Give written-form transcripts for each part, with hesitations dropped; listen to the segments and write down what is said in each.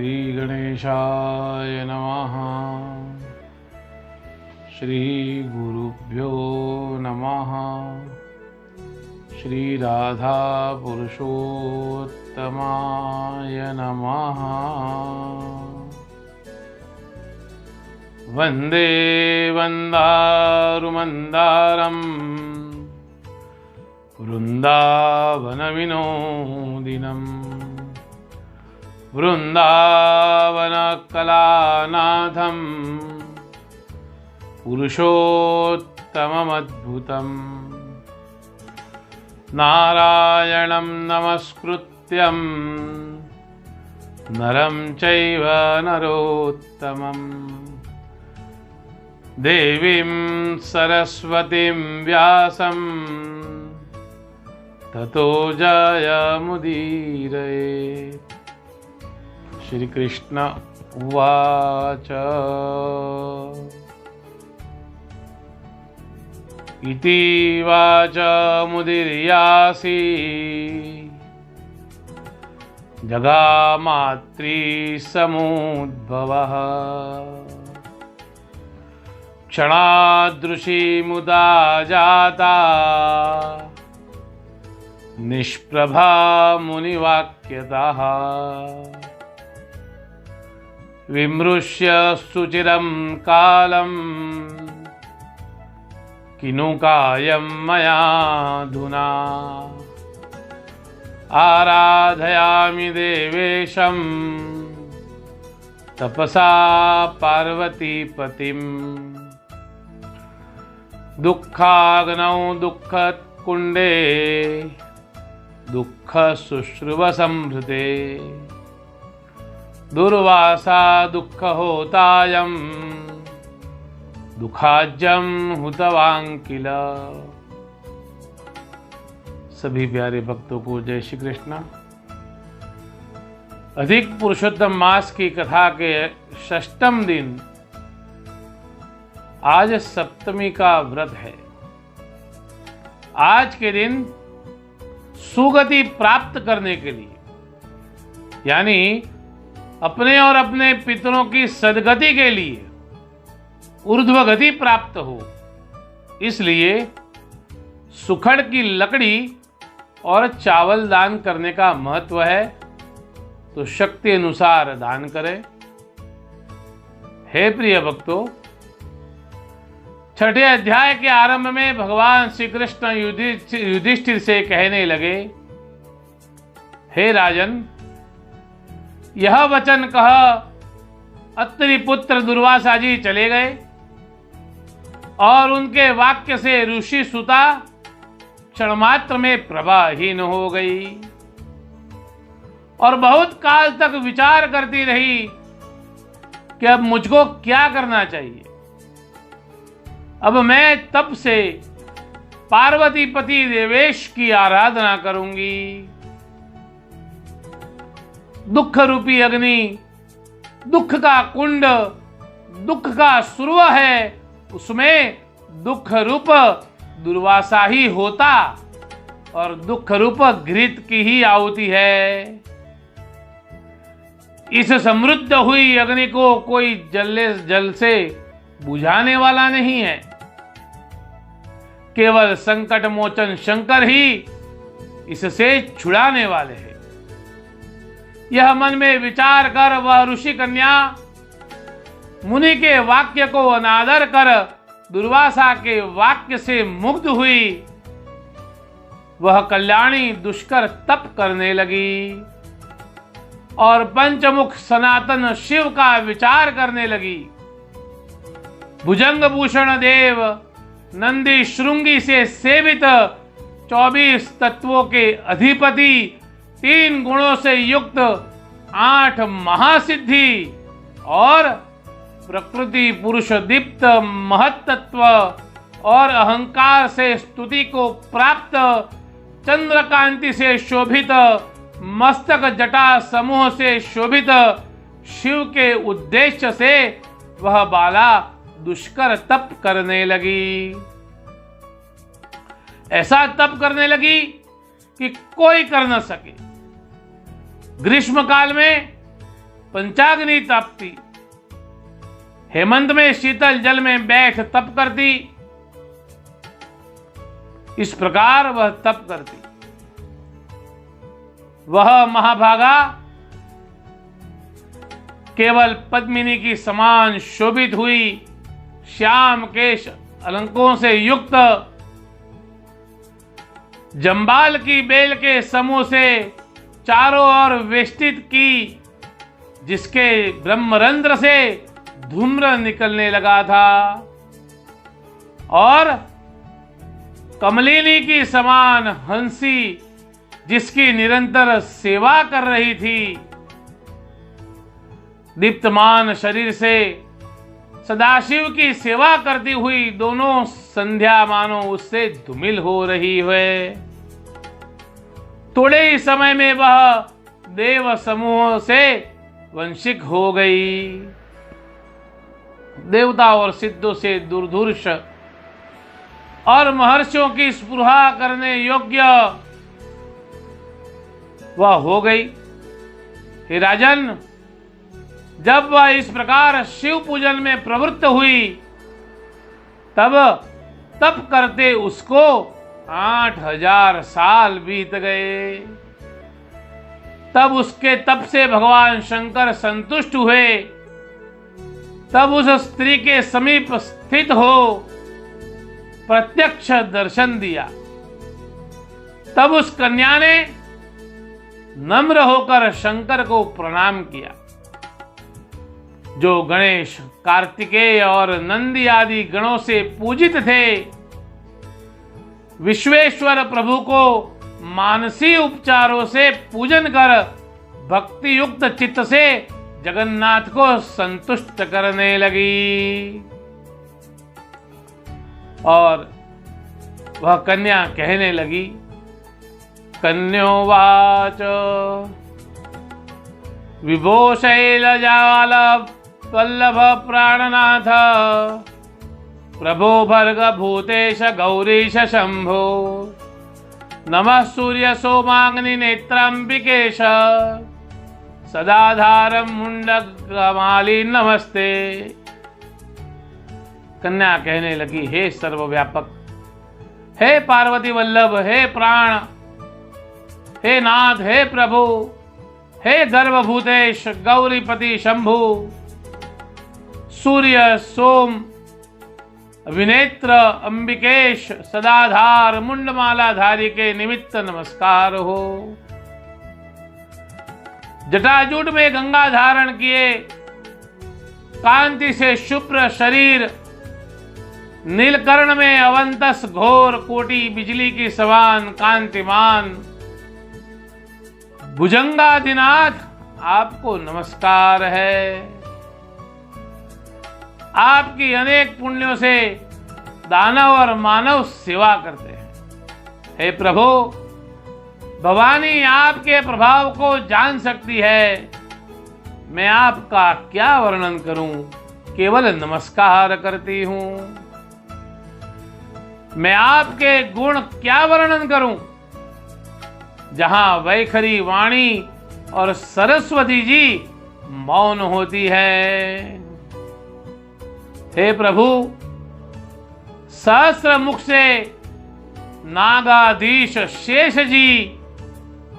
श्रीगणेशाय नमः। श्रीगुरुभ्यो नमः। श्रीराधापुरुषोत्तमाय नमः। वन्दे वन्दारुमन्दारम् वृन्दावनविनोदिनम् वृन्दावनकलानाथम् पुरुषोत्तममद्भुतम् नारायणं नमस्कृत्यं नरं चैव नरोत्तमम् देवीं सरस्वतीं व्यासं ततो जयमुदीरये। श्री कृष्ण उवाच इति वाच मुदिर्यासि जगामात्री समुद्भवः क्षणादृशी मुदा जाता निष्प्रभा मुनिवाक्यतः विमृश्य सुचिरं कालं किनु कायं मयाधुना आराधयामि देवेशं तपसा पार्वतीपतिं दुःखाग्नौ दुःखकुण्डे दुःखशुश्रुवसंहृते दुर्वासा दुःखहोतायं दुखाज्यं हुतवां किल। सभी प्यारे भक्तों को जय श्री कृष्ण। अधिक पुरुषोत्तम मास की कथा के षष्ठम दिन आज सप्तमी का व्रत है। आज के दिन सुगति प्राप्त करने के लिए यानी अपने और अपने पितरों की सदगति के लिए ऊर्ध्व गति प्राप्त हो, इसलिए सुखड़ की लकड़ी और चावल दान करने का महत्व है। तो शक्ति अनुसार दान करें। हे प्रिय भक्तों, छठे अध्याय के आरंभ में भगवान श्री कृष्ण युधिष्ठिर से कहने लगे, हे राजन, यह वचन कह अत्रि पुत्र दुर्वासा जी चले गए और उनके वाक्य से ऋषि सुता क्षणमात्र में प्रभाहीन हो गई और बहुत काल तक विचार करती रही कि अब मुझको क्या करना चाहिए। अब मैं तब से पार्वतीपति देवेश की आराधना करूंगी। दुख रूपी अग्नि दुख का कुंड दुख का सुरव है, उसमें दुख रूप दुर्वासा ही होता और दुख रूप घृत की ही आहुति है। इस समृद्ध हुई अग्नि को कोई जल से बुझाने वाला नहीं है। केवल संकट मोचन शंकर ही इससे छुड़ाने वाले हैं। यह मन में विचार कर वह ऋषि कन्या मुनि के वाक्य को अनादर कर दुर्वासा के वाक्य से मुग्ध हुई। वह कल्याणी दुष्कर तप करने लगी और पंचमुख सनातन शिव का विचार करने लगी। भुजंग भूषण देव नंदी श्रृंगी से सेवित 24 तत्वों के अधिपति 3 गुणों से युक्त 8 महासिद्धि और प्रकृति पुरुष दीप्त महत्त्व और अहंकार से स्तुति को प्राप्त चंद्रकांति से शोभित मस्तक जटा समूह से शोभित शिव के उद्देश्य से वह बाला दुष्कर तप करने लगी। ऐसा तप करने लगी कि कोई कर न सके। ग्रीष्म काल में पंचाग्नि तापती, हेमंत में शीतल जल में बैठ तप करती, इस प्रकार वह तप करती। वह महाभागा केवल पद्मिनी की समान शोभित हुई, श्याम केश अलंकों से युक्त, जंबाल की बेल के समूह से चारों ओर वेष्टित की, जिसके ब्रह्मरंध्र से धूम्र निकलने लगा था, और कमलिनी की समान हंसी, जिसकी निरंतर सेवा कर रही थी, दीप्तमान शरीर से सदाशिव की सेवा करती हुई दोनों संध्या मानो उससे धूमिल हो रही है। थोड़े ही समय में वह देव समूह से वंशिक हो गई। देवता और सिद्धों से दुर्धुर्ष और महर्षियों की स्पृहा करने योग्य वह हो गई। हे राजन, जब वह इस प्रकार शिव पूजन में प्रवृत्त हुई, तब तप करते उसको 8000 साल बीत गए। तब उसके तप से भगवान शंकर संतुष्ट हुए। तब उस स्त्री के समीप स्थित हो प्रत्यक्ष दर्शन दिया। तब उस कन्या ने नम्र होकर शंकर को प्रणाम किया। जो गणेश, कार्तिकेय और नंदी आदि गणों से पूजित थे, विश्वेश्वर प्रभु को मानसी उपचारों से पूजन कर भक्ति युक्त चित्त से जगन्नाथ को संतुष्ट करने लगी। और वह कन्या कहने लगी, कन्योवाच विभो शैलजाल वल्लभ प्राणनाथ प्रभो भर्ग भूतेश गौरीश शंभो नमः सूर्य सोमाग्नि नेत्रांबिकेश सदाधारम मुंडकमाली नमस्ते। कन्या कहने लगी, हे सर्वव्यापक, हे पार्वती वल्लभ, हे प्राण, हे नाथ, हे प्रभु, हे गर्भभूतेश गौरीपति शंभु, सूर्य सोम विनेत्र अंबिकेश सदाधार मुंडमालाधारी के निमित्त नमस्कार हो। जटाजूट में गंगा धारण किए, कांति से शुभ्र शरीर, नीलकर्ण में अवंतस घोर कोटि बिजली की समान कांतिमान भुजंगाधिनाथ, आपको नमस्कार है। आपकी अनेक पुण्यों से दानव और मानव सेवा करते हैं। हे प्रभु, भवानी आपके प्रभाव को जान सकती है। मैं आपका क्या वर्णन करूं, केवल नमस्कार करती हूं। मैं आपके गुण क्या वर्णन करूं, जहां वैखरी वाणी और सरस्वती जी मौन होती है। हे प्रभु, सहस्र मुख से नागाधीश शेष जी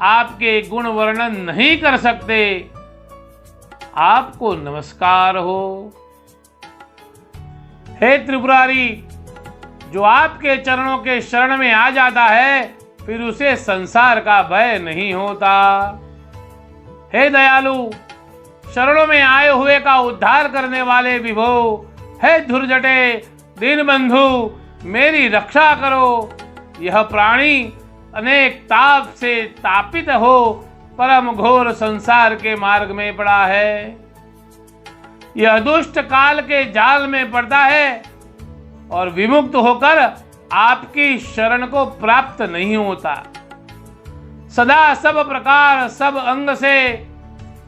आपके गुण वर्णन नहीं कर सकते। आपको नमस्कार हो। हे त्रिपुरारी, जो आपके चरणों के शरण में आ जाता है, फिर उसे संसार का भय नहीं होता। हे दयालु, शरणों में आए हुए का उद्धार करने वाले विभो, हे धुर्जटे दीनबंधु, मेरी रक्षा करो। यह प्राणी अनेक ताप से तापित हो परम घोर संसार के मार्ग में पड़ा है। यह दुष्ट काल के जाल में पड़ता है और विमुक्त होकर आपकी शरण को प्राप्त नहीं होता। सदा सब प्रकार सब अंग से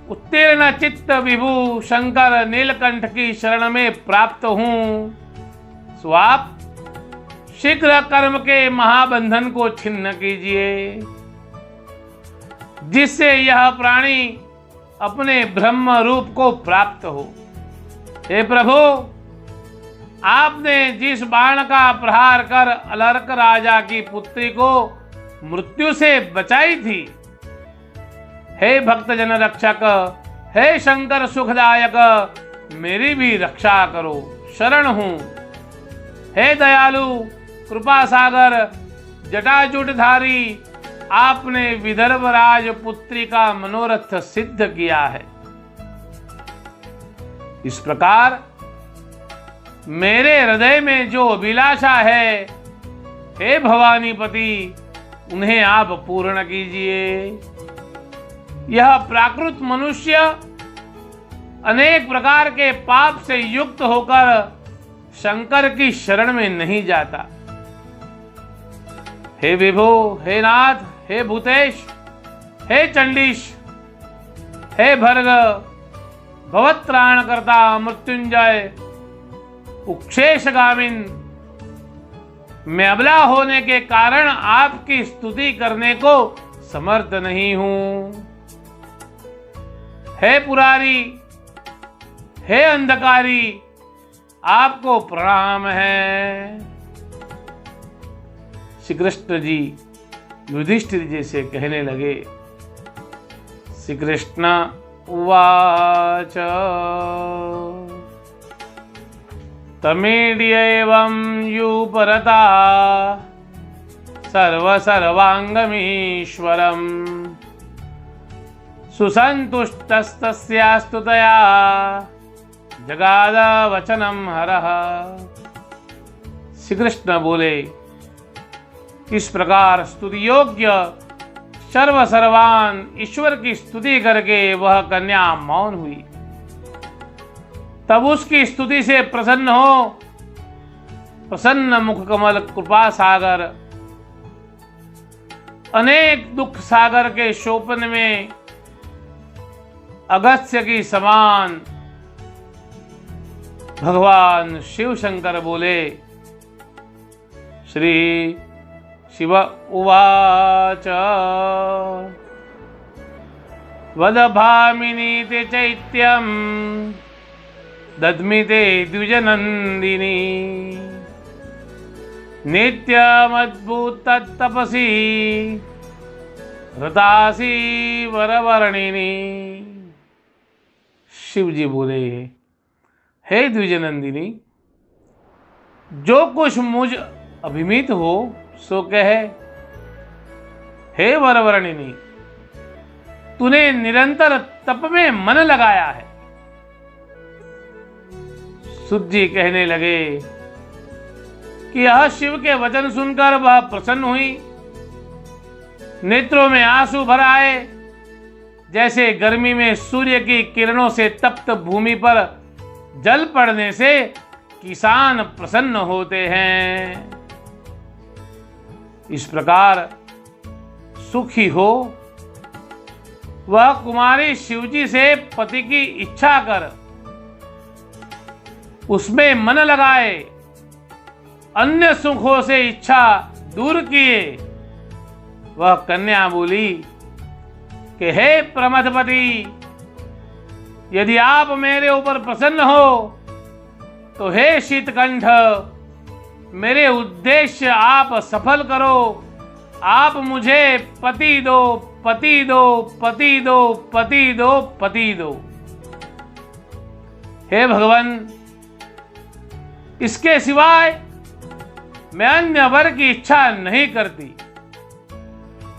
उत्तीर्ण चित्त विभु शंकर नीलकंठ की शरण में प्राप्त हूं। सो आप शीघ्र कर्म के महाबंधन को छिन्न कीजिए, जिससे यह प्राणी अपने ब्रह्म रूप को प्राप्त हो। हे प्रभु, आपने जिस बाण का प्रहार कर अलर्क राजा की पुत्री को मृत्यु से बचाई थी, हे भक्तजन रक्षक, हे शंकर सुखदायक, मेरी भी रक्षा करो, शरण हूं। हे दयालु कृपा सागर जटाजुटधारी, आपने विदर्भ राजपुत्री का मनोरथ सिद्ध किया है। इस प्रकार मेरे हृदय में जो अभिलाषा है, हे भवानीपति, उन्हें आप पूर्ण कीजिए। यह प्राकृत मनुष्य अनेक प्रकार के पाप से युक्त होकर शंकर की शरण में नहीं जाता। हे विभो, हे नाथ, हे भूतेश, हे चंडीश, हे भर्ग, भवत्राणकर्ता, मृत्युंजय, उक्षेशगामिन, मैं अबला होने के कारण आपकी स्तुति करने को समर्थ नहीं हूं। हे पुरारी, हे अंधकारी, आपको प्रणाम है। श्री कृष्ण जी युधिष्ठिर जी से कहने लगे। श्री कृष्ण उवाच तमेड्येवं युपरता सर्वसर्वाङ्गमीश्वरम् सुसन्तुष्टस्तस्यास्तुतया जगाद वचनम हरः। श्री कृष्ण बोले, इस प्रकार स्तुति योग्य सर्वसर्वान ईश्वर की स्तुति करके वह कन्या मौन हुई। तब उसकी स्तुति से प्रसन्न हो प्रसन्न मुख कमल कृपा सागर अनेक दुख सागर के शोपन में अगस्त्य की समान भगवान शिव शंकर बोले। श्री शिव उवाच वद भामिनीति चैत्यं दद्मिते द्विजनन्दिनी नित्यमद्भुततपसी रतासी वरवर्णिनी। शिव जी बोले, हे द्विजनंदिनी, जो कुछ मुझ अभिमित हो सो कहे। हे वरवर्णिनी, तूने निरंतर तप में मन लगाया है। सुत जी कहने लगे कि यह शिव के वचन सुनकर वह प्रसन्न हुई। नेत्रों में आंसू भर आए, जैसे गर्मी में सूर्य की किरणों से तप्त भूमि पर जल पड़ने से किसान प्रसन्न होते हैं। इस प्रकार सुखी हो वह कुमारी शिवजी से पति की इच्छा कर उसमें मन लगाए, अन्य सुखों से इच्छा दूर किए। वह कन्या बोली कि हे प्रमथपति, यदि आप मेरे ऊपर प्रसन्न हो तो हे शीतकंठ, मेरे उद्देश्य आप सफल करो। आप मुझे पति दो, पति दो, पति दो, पति दो, पति दो। हे भगवान, इसके सिवाय मैं अन्य वर की इच्छा नहीं करती।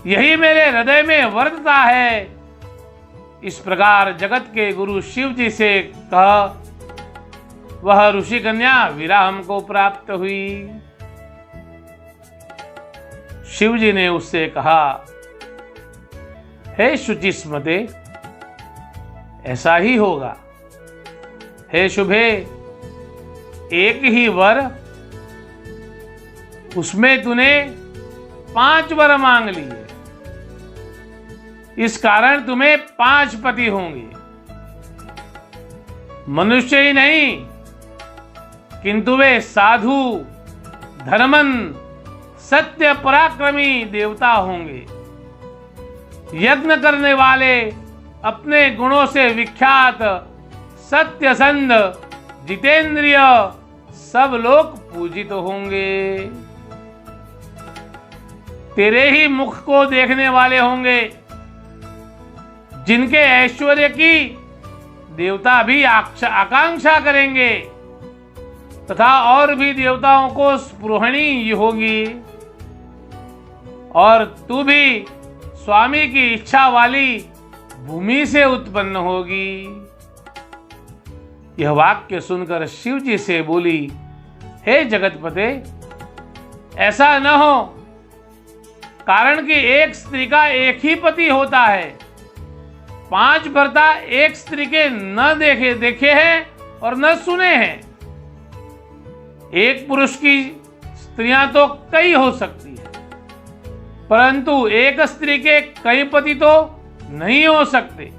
यही मेरे हृदय में वर्तता है। इस प्रकार जगत के गुरु शिव जी से कह वह ऋषि कन्या विराम को प्राप्त हुई। शिव जी ने उससे कहा, हे शुचिस्मते, ऐसा ही होगा। हे शुभे, एक ही वर, उसमें तूने 5 वर मांग लिए। इस कारण तुम्हें 5 पति होंगे। मनुष्य ही नहीं, किंतु वे साधु, धर्मन, सत्य पराक्रमी देवता होंगे। यज्ञ करने वाले, अपने गुणों से विख्यात सत्यसंध जितेंद्रिय सब लोग पूजित होंगे। तेरे ही मुख को देखने वाले होंगे, जिनके ऐश्वर्य की देवता भी आकांक्षा करेंगे तथा और भी देवताओं को स्पृहणी होगी। और तू भी स्वामी की इच्छा वाली भूमि से उत्पन्न होगी। यह वाक्य सुनकर शिव जी से बोली, हे जगतपते, ऐसा न हो, कारण कि एक स्त्री का एक ही पति होता है। 5 भर्ता एक स्त्री के न देखे हैं और न सुने हैं। एक पुरुष की स्त्रियां तो कई हो सकती है, परंतु एक स्त्री के कई पति तो नहीं हो सकते।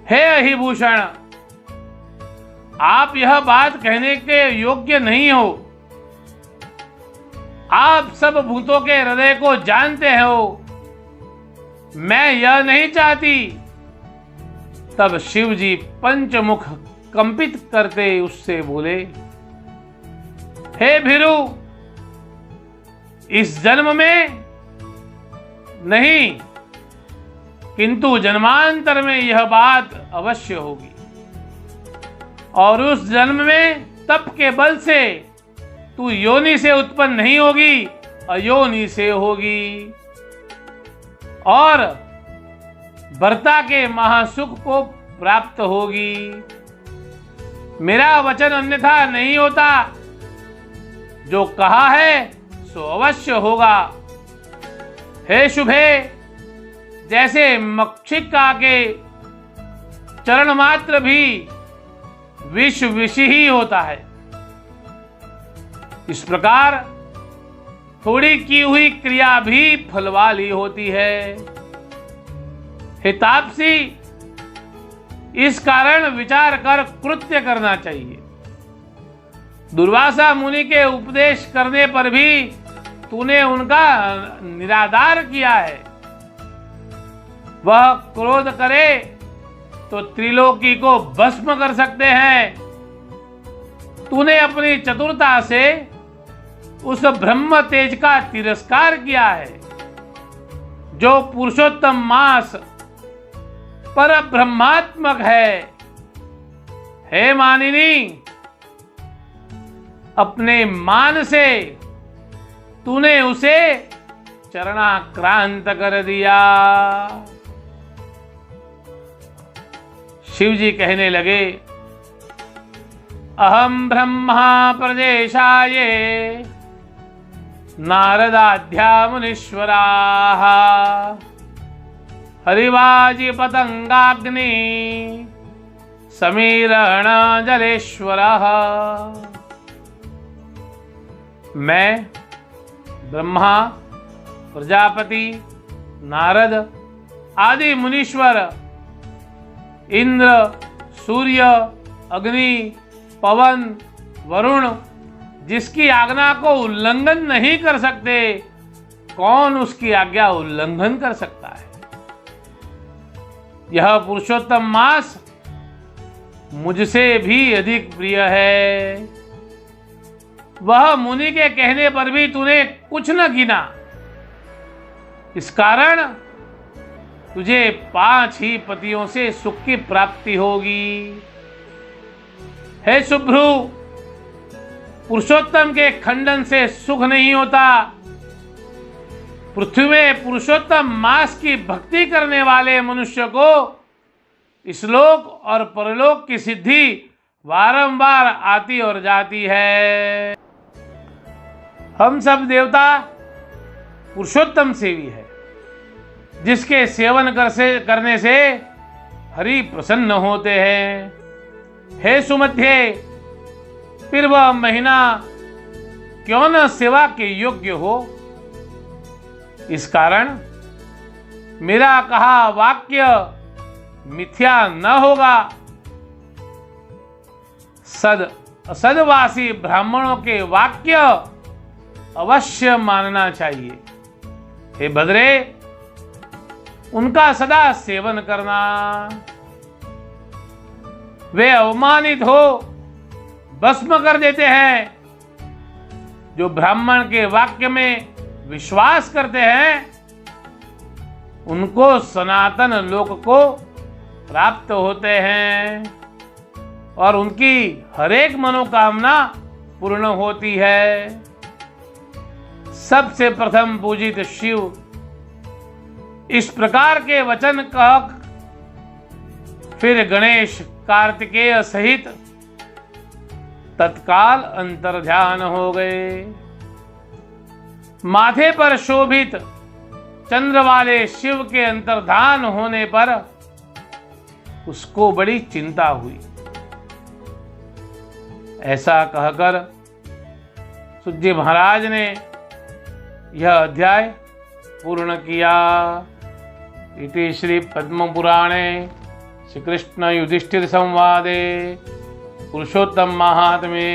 हे अहिभूषण, आप यह बात कहने के योग्य नहीं हो। आप सब भूतों के हृदय को जानते हो, मैं यह नहीं चाहती। तब शिव जी पंचमुख कंपित करते उससे बोले, हे भीरु, इस जन्म में नहीं, किंतु जन्मांतर में यह बात अवश्य होगी। और उस जन्म में तप के बल से तू योनि से उत्पन्न नहीं होगी, अयोनि से होगी और भर्ता के महासुख को प्राप्त होगी। मेरा वचन अन्यथा नहीं होता, जो कहा है सो अवश्य होगा। हे शुभे, जैसे मक्षिका के चरण मात्र भी विष ही होता है, इस प्रकार थोड़ी की हुई क्रिया भी फल वाली होती है। हे तापसी, इस कारण विचार कर कृत्य करना चाहिए। दुर्वासा मुनि के उपदेश करने पर भी तूने उनका निरादर किया है। वह क्रोध करे तो त्रिलोकी को भस्म कर सकते हैं। तूने अपनी चतुरता से उस ब्रह्म तेज का तिरस्कार किया है, जो पुरुषोत्तम मास पर ब्रह्मात्मक है। हे मानिनी, अपने मान से तूने उसे चरणाक्रांत कर दिया। शिव जी कहने लगे, अहम ब्रह्मा प्रदेशाय नारदाध्या मुनीश्वराः हरिवाजी पतंगाग्नि समीरण जलेश्वरः। मैं ब्रह्मा, प्रजापति, नारद आदि मुनीश्वर, इंद्र, सूर्य, अग्नि, पवन, वरुण जिसकी आज्ञा को उल्लंघन नहीं कर सकते, कौन उसकी आज्ञा उल्लंघन कर सकता है। यह पुरुषोत्तम मास मुझसे भी अधिक प्रिय है। वह मुनि के कहने पर भी तूने कुछ न गिना, इस कारण तुझे 5 ही पतियों से सुख की प्राप्ति होगी। हे शुभ्रु, पुरुषोत्तम के खंडन से सुख नहीं होता। पृथ्वी में पुरुषोत्तम मास की भक्ति करने वाले मनुष्य को इस लोक और परलोक की सिद्धि बारंबार आती और जाती है। हम सब देवता पुरुषोत्तम सेवी है, जिसके सेवन करने से हरि प्रसन्न होते हैं। हे सुमध्य, फिर वह महीना क्यों न सेवा के योग्य हो। इस कारण मेरा कहा वाक्य मिथ्या न होगा। असदवासी ब्राह्मणों के वाक्य अवश्य मानना चाहिए। हे भद्रे, उनका सदा सेवन करना। वे अवमानित हो भस्म कर देते हैं। जो ब्राह्मण के वाक्य में विश्वास करते हैं उनको सनातन लोक को प्राप्त होते हैं और उनकी हर एक मनोकामना पूर्ण होती है। सबसे प्रथम पूजित शिव इस प्रकार के वचन कह फिर गणेश कार्तिकेय सहित तत्काल अंतर्ध्यान हो गए। माथे पर शोभित चंद्र वाले शिव के अंतर्धान होने पर उसको बड़ी चिंता हुई। ऐसा कहकर सूत महाराज ने यह अध्याय पूर्ण किया। इति श्री पद्म पुराणे श्री कृष्ण युधिष्ठिर संवादे पुरुषोत्तम महात्म्ये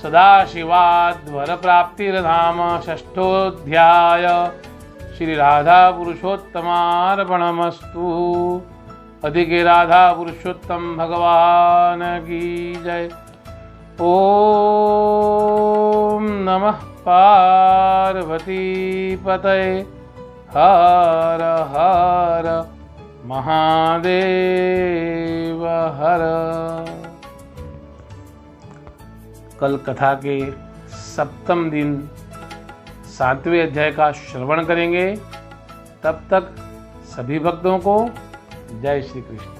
सदाशिवाध्वर प्राप्तिर्धाम षष्ठोऽध्याय श्री राधा पुरुषोत्तमार्पणमस्तु। अधिके राधा पुरुषोत्तम भगवान की जय। ओम नमः पार्वती पतये हर हर महादेव हर। कल कथा के सप्तम दिन 7वें अध्याय का श्रवण करेंगे। तब तक सभी भक्तों को जय श्री कृष्ण।